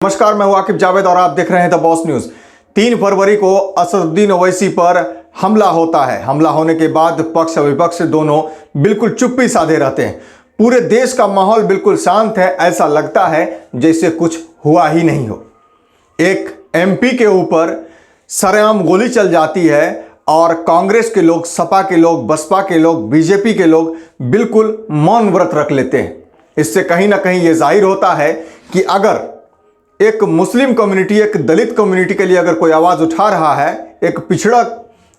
नमस्कार, मैं हूं आकिब जावेद और आप देख रहे हैं द बॉस न्यूज। 3 फरवरी को असदुद्दीन ओवैसी पर हमला होता है। हमला होने के बाद पक्ष और विपक्ष दोनों बिल्कुल चुप्पी साधे रहते हैं। पूरे देश का माहौल बिल्कुल शांत है, ऐसा लगता है जैसे कुछ हुआ ही नहीं हो। एक एमपी के ऊपर सरेआम गोली चल जाती है और कांग्रेस के लोग, सपा के लोग, बसपा के लोग, बीजेपी के लोग बिल्कुल मौन व्रत रख लेते हैं। इससे कहीं ना कहीं ये जाहिर होता है कि अगर एक मुस्लिम कम्युनिटी, एक दलित कम्युनिटी के लिए अगर कोई आवाज़ उठा रहा है, एक पिछड़ा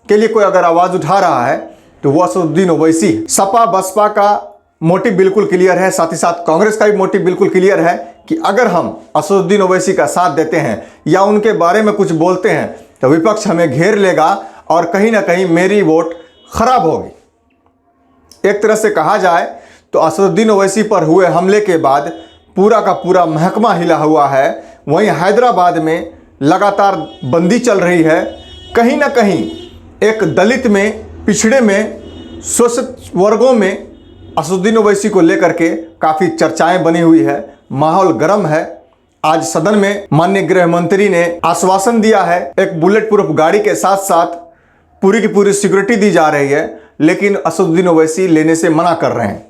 के लिए कोई अगर आवाज़ उठा रहा है, तो वो असदुद्दीन ओवैसी। सपा बसपा का मोटिव बिल्कुल क्लियर है, साथ ही साथ कांग्रेस का भी मोटिव बिल्कुल क्लियर है कि अगर हम असदुद्दीन ओवैसी का साथ देते हैं या उनके बारे में कुछ बोलते हैं तो विपक्ष हमें घेर लेगा और कहीं ना कहीं मेरी वोट खराब होगी। एक तरह से कहा जाए तो असदुद्दीन ओवैसी पर हुए हमले के बाद पूरा का पूरा महकमा हिला हुआ है। वहीं हैदराबाद में लगातार बंदी चल रही है। कहीं ना कहीं एक दलित में, पिछड़े में, शोषित वर्गों में असदुद्दीन ओवैसी को लेकर के काफ़ी चर्चाएं बनी हुई है। माहौल गर्म है। आज सदन में माननीय गृह मंत्री ने आश्वासन दिया है, एक बुलेट प्रूफ गाड़ी के साथ साथ पूरी की पूरी सिक्योरिटी दी जा रही है, लेकिन असदुद्दीन ओवैसी लेने से मना कर रहे हैं।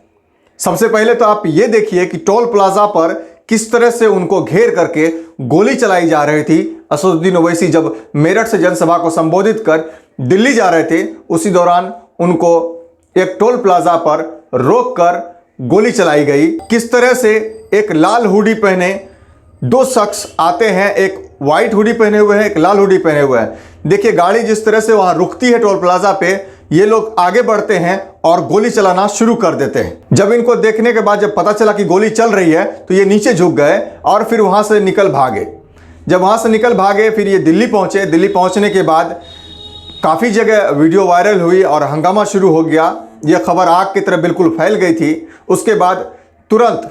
सबसे पहले तो आप ये देखिए कि टोल प्लाजा पर किस तरह से उनको घेर करके गोली चलाई जा रही थी। असदुद्दीन ओवैसी जब मेरठ से जनसभा को संबोधित कर दिल्ली जा रहे थे, उसी दौरान उनको एक टोल प्लाजा पर रोककर गोली चलाई गई। किस तरह से एक लाल हुडी पहने 2 शख्स आते हैं, एक वाइट हुडी पहने हुए हैं, एक लाल हुडी पहने हुए हैं। देखिए गाड़ी जिस तरह से वहां रुकती है टोल प्लाजा पे, ये लोग आगे बढ़ते हैं और गोली चलाना शुरू कर देते हैं। जब इनको देखने के बाद जब पता चला कि गोली चल रही है तो ये नीचे झुक गए और फिर वहां से निकल भागे। जब वहां से निकल भागे फिर ये दिल्ली पहुंचे। दिल्ली पहुंचने के बाद काफ़ी जगह वीडियो वायरल हुई और हंगामा शुरू हो गया। यह खबर आग की तरह बिल्कुल फैल गई थी। उसके बाद तुरंत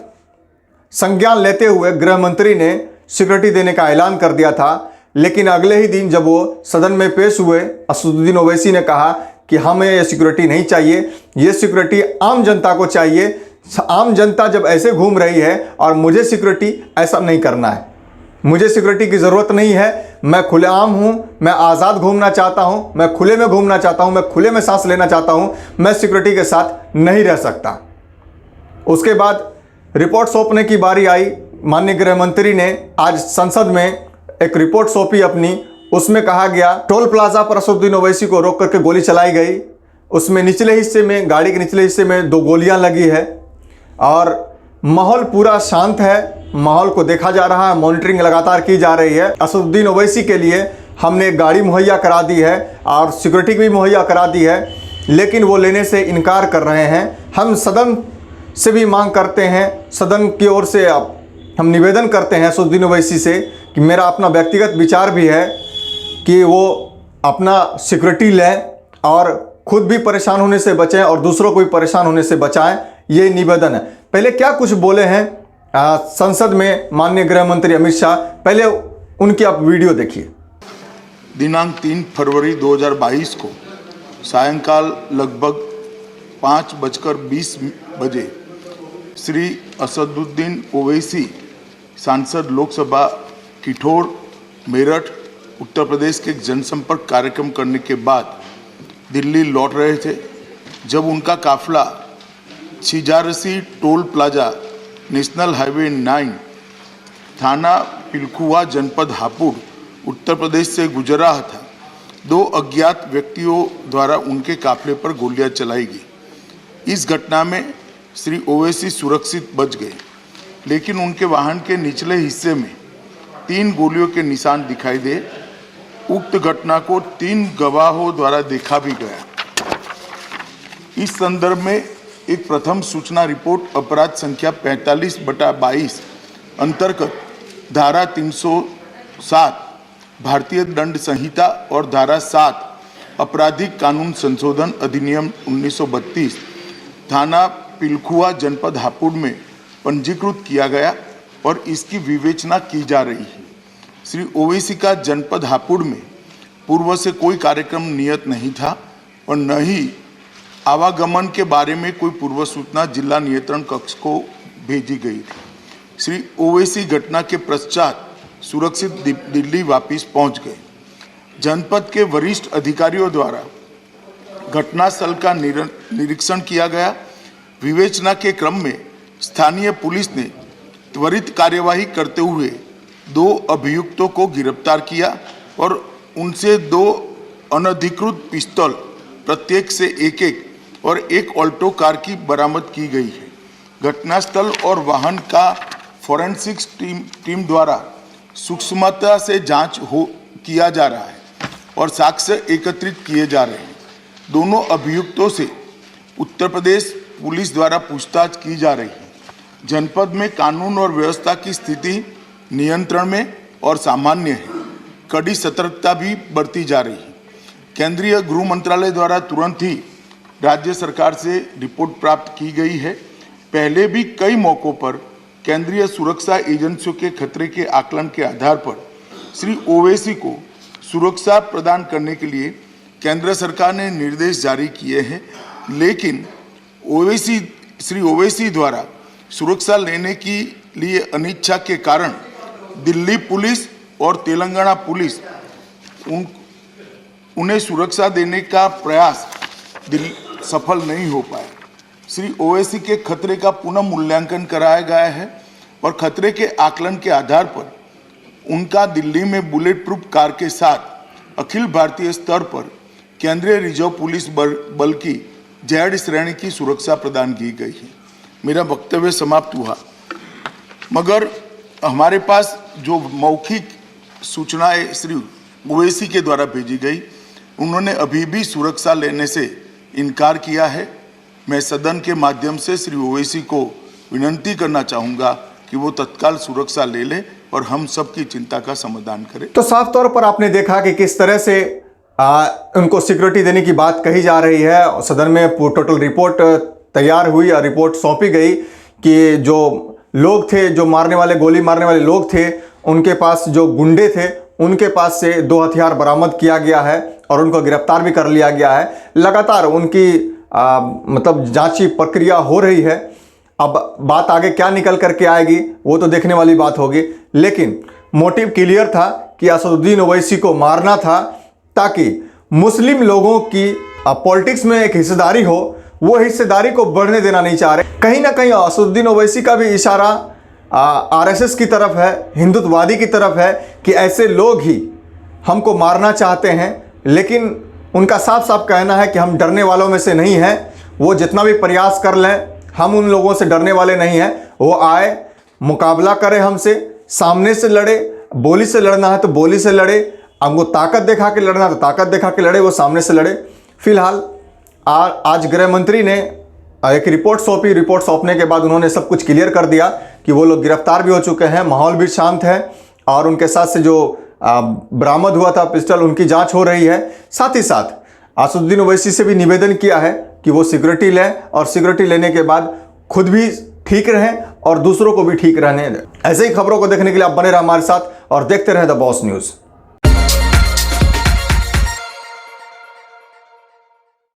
संज्ञान लेते हुए गृह मंत्री ने सिक्योरिटी देने का ऐलान कर दिया था। लेकिन अगले ही दिन जब वो सदन में पेश हुए, असदुद्दीन ओवैसी ने कहा कि हमें ये सिक्योरिटी नहीं चाहिए, ये सिक्योरिटी आम जनता को चाहिए। आम जनता जब ऐसे घूम रही है और मुझे सिक्योरिटी ऐसा नहीं करना है, मुझे सिक्योरिटी की ज़रूरत नहीं है। मैं खुलेआम हूँ, मैं आज़ाद घूमना चाहता हूँ, मैं खुले में घूमना चाहता हूँ, मैं खुले में सांस लेना चाहता हूँ, मैं सिक्योरिटी के साथ नहीं रह सकता। उसके बाद रिपोर्ट सौंपने की बारी आई। माननीय गृह मंत्री ने आज संसद में एक रिपोर्ट सौंपी अपनी। उसमें कहा गया टोल प्लाजा पर असदुद्दीन ओवैसी को रोक करके गोली चलाई गई। उसमें निचले हिस्से में, गाड़ी के निचले हिस्से में 2 गोलियां लगी है और माहौल पूरा शांत है। माहौल को देखा जा रहा है, मॉनिटरिंग लगातार की जा रही है। असदुद्दीन ओवैसी के लिए हमने एक गाड़ी मुहैया करा दी है और सिक्योरिटी भी मुहैया करा दी है, लेकिन वो लेने से इनकार कर रहे हैं। हम सदन से भी मांग करते हैं, सदन की ओर से हम निवेदन करते हैं असदुद्दीन ओवैसी से कि मेरा अपना व्यक्तिगत विचार भी है कि वो अपना सिक्योरिटी लें और खुद भी परेशान होने से बचें और दूसरों को भी परेशान होने से बचाएं। ये निवेदन है। पहले क्या कुछ बोले हैं संसद में माननीय गृह मंत्री अमित शाह, पहले उनकी आप वीडियो देखिए। दिनांक 3 फरवरी 2022 को सायंकाल लगभग 5:20 बजे श्री असदुद्दीन ओवैसी सांसद लोकसभा किठौर मेरठ उत्तर प्रदेश के जनसंपर्क कार्यक्रम करने के बाद दिल्ली लौट रहे थे। जब उनका काफिला Chhijarsi toll plaza, national highway 9, थाना पिलखुआ, जनपद हापुड़, उत्तर प्रदेश से गुजर रहा था, 2 अज्ञात व्यक्तियों द्वारा उनके काफिले पर गोलियां चलाई गई। इस घटना में श्री ओवैसी सुरक्षित बच गए, लेकिन उनके वाहन के निचले हिस्से में 3 गोलियों के निशान दिखाई दे। उक्त घटना को 3 गवाहों द्वारा देखा भी गया। इस संदर्भ में एक प्रथम सूचना रिपोर्ट अपराध संख्या 45/22 अंतर्गत धारा 307 भारतीय दंड संहिता और धारा 7 आपराधिक कानून संशोधन अधिनियम 1932 थाना पिलखुआ, जनपद हापुड़ में पंजीकृत किया गया और इसकी विवेचना की जा रही है। श्री ओवैसी का जनपद हापुड़ में पूर्व से कोई कार्यक्रम नियत नहीं था और न ही आवागमन के बारे में कोई पूर्व सूचना जिला नियंत्रण कक्ष को भेजी गई थी। श्री ओवैसी घटना के पश्चात सुरक्षित दिल्ली वापस पहुंच गए। जनपद के वरिष्ठ अधिकारियों द्वारा घटनास्थल का निरीक्षण किया गया। विवेचना के क्रम में स्थानीय पुलिस ने त्वरित कार्यवाही करते हुए 2 अभियुक्तों को गिरफ्तार किया और उनसे 2 अनधिकृत पिस्तौल प्रत्येक से एक और एक ऑल्टो कार की बरामद की गई है। घटनास्थल और वाहन का फोरेंसिक्स टीम द्वारा सूक्ष्मता से जांच किया जा रहा है और साक्ष्य एकत्रित किए जा रहे हैं। दोनों अभियुक्तों से उत्तर प्रदेश पुलिस द्वारा पूछताछ की जा रही है। जनपद में कानून और व्यवस्था की स्थिति नियंत्रण में और सामान्य है। कड़ी सतर्कता भी बरती जा रही है। केंद्रीय गृह मंत्रालय द्वारा तुरंत ही राज्य सरकार से रिपोर्ट प्राप्त की गई है। पहले भी कई मौकों पर केंद्रीय सुरक्षा एजेंसियों के खतरे के आकलन के आधार पर श्री ओवैसी को सुरक्षा प्रदान करने के लिए केंद्र सरकार ने निर्देश जारी किए हैं, लेकिन श्री ओवैसी द्वारा सुरक्षा लेने के लिए अनिच्छा के कारण दिल्ली पुलिस और तेलंगाना पुलिस उन्हें सुरक्षा देने का प्रयास सफल नहीं हो पाया। श्री ओवैसी के खतरे का पुनः मूल्यांकन कराया गया है और खतरे के आकलन के आधार पर उनका दिल्ली में बुलेट प्रूफ कार के साथ अखिल भारतीय स्तर पर केंद्रीय रिजर्व पुलिस बल की जेड श्रेणी की सुरक्षा प्रदान की गई है। मेरा वक्तव्य समाप्त हुआ, मगर हमारे पास जो मौखिक सूचनाएं श्री ओवैसी के द्वारा भेजी गई, उन्होंने अभी भी सुरक्षा लेने से इनकार किया है। मैं सदन के माध्यम से श्री ओवैसी को विनती करना चाहूँगा कि वो तत्काल सुरक्षा ले ले और हम सबकी चिंता का समाधान करें। तो साफ तौर पर आपने देखा कि किस तरह से उनको सिक्योरिटी देने की बात कही जा रही है। सदन में टोटल रिपोर्ट तैयार हुई और रिपोर्ट सौंपी गई कि जो लोग थे, जो मारने वाले, गोली मारने वाले लोग थे, उनके पास जो गुंडे थे, उनके पास से 2 हथियार बरामद किया गया है और उनको गिरफ्तार भी कर लिया गया है। लगातार उनकी मतलब जांची प्रक्रिया हो रही है। अब बात आगे क्या निकल करके आएगी वो तो देखने वाली बात होगी, लेकिन मोटिव क्लियर था कि असदुद्दीन ओवैसी को मारना था ताकि मुस्लिम लोगों की पॉलिटिक्स में एक हिस्सेदारी हो। वो हिस्सेदारी को बढ़ने देना नहीं चाह रहे। कहीं ना कहीं असदुद्दीन ओवैसी का भी इशारा आरएसएस की तरफ है, हिंदुत्ववादी की तरफ है कि ऐसे लोग ही हमको मारना चाहते हैं। लेकिन उनका साफ साफ कहना है कि हम डरने वालों में से नहीं हैं। वो जितना भी प्रयास कर लें, हम उन लोगों से डरने वाले नहीं हैं। वो आए, मुकाबला करे हमसे, सामने से लड़े, बोली से लड़ना है तो बोली से लड़े, हमको ताकत दिखा के लड़ना है तो ताकत दिखा के लड़े, वो सामने से लड़े। फिलहाल आज गृह मंत्री ने एक रिपोर्ट सौंपी। रिपोर्ट सौंपने के बाद उन्होंने सब कुछ क्लियर कर दिया कि वो लोग गिरफ्तार भी हो चुके हैं, माहौल भी शांत है और उनके साथ से जो बरामद हुआ था पिस्टल, उनकी जांच हो रही है। साथ ही साथ असदुद्दीन ओवैसी से भी निवेदन किया है कि वो सिक्योरिटी लें और सिक्योरिटी लेने के बाद खुद भी ठीक रहें और दूसरों को भी ठीक रहने दें। ऐसे ही खबरों को देखने के लिए आप बने रहे हमारे साथ और देखते रहें द बॉस न्यूज़।